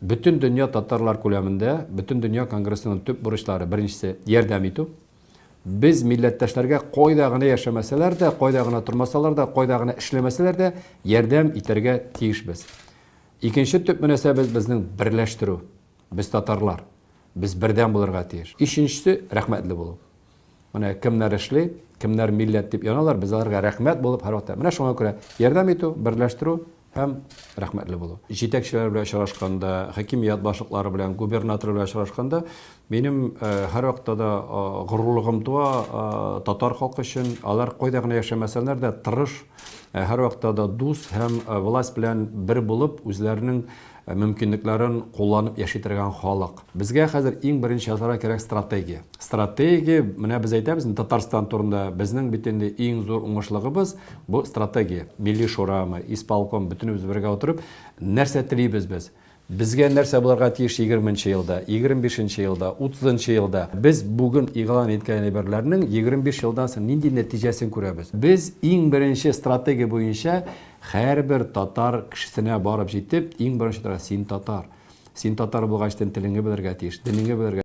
Bütün dünya Tatarlar ko'lamida, bütün dünya kongresining tüp buruşları birinchisi yordam etib. Biz millatdoshlarga qo'ydag'ini yashamasalar da, qo'ydag'ini turmasalar da, qo'ydag'ini ishlamasalar da yordam etarga tegishmiz. Ikkinchi tüp munosabat bizning birlashtiruv. Biz Tatarlar, biz birdan bo'larga tegish. Uchinchisi rahmatli bo'lib. Mana kimlar ishli, kimlar millat deb yonalar, bizlarga rahmat bo'lib har vaqt. Mana shunga ko'ra yordam etuv, birlashtiruv ham rahmatli bo'lib. Yetakchilar bilan uchrashganda, hokimiyat boshliqlari bilan, gubernator bilan uchrashganda mening har vaqtda g'ururligim tuva Tatar xalqi uchun ular qo'ydag'ini yashamasalarda tirish, har vaqtda do'st ham vlast bilan bir bo'lib o'zlarining mümkünliklerin kullanıp yaşaytırgan xalq. Bizga hozir eng birinchi yasara kerak strategiya. Strategiya, mana biz aytamiz, Tatarstan turunda bizning bitende eng zo'r o'ng'ishligi bu strategiya. Milliy shurami, ispolikom bütünüz birga o'tirib narsa tilaymiz biz. Bizga narsa bularga tegish 20-yilda, 25-yilda, 30-yilda biz bugun e'lon etgan xabarlarning 25 yildan so'ng nindi natijasini ko'ramiz. Biz eng birinchi strategiya bo'yicha har bir Tatar kishisine borib yetib, eng birinchi sen Tatar. Sen Tatar bo'lg'achdan tilingga bilarga tegish, diningga bilarga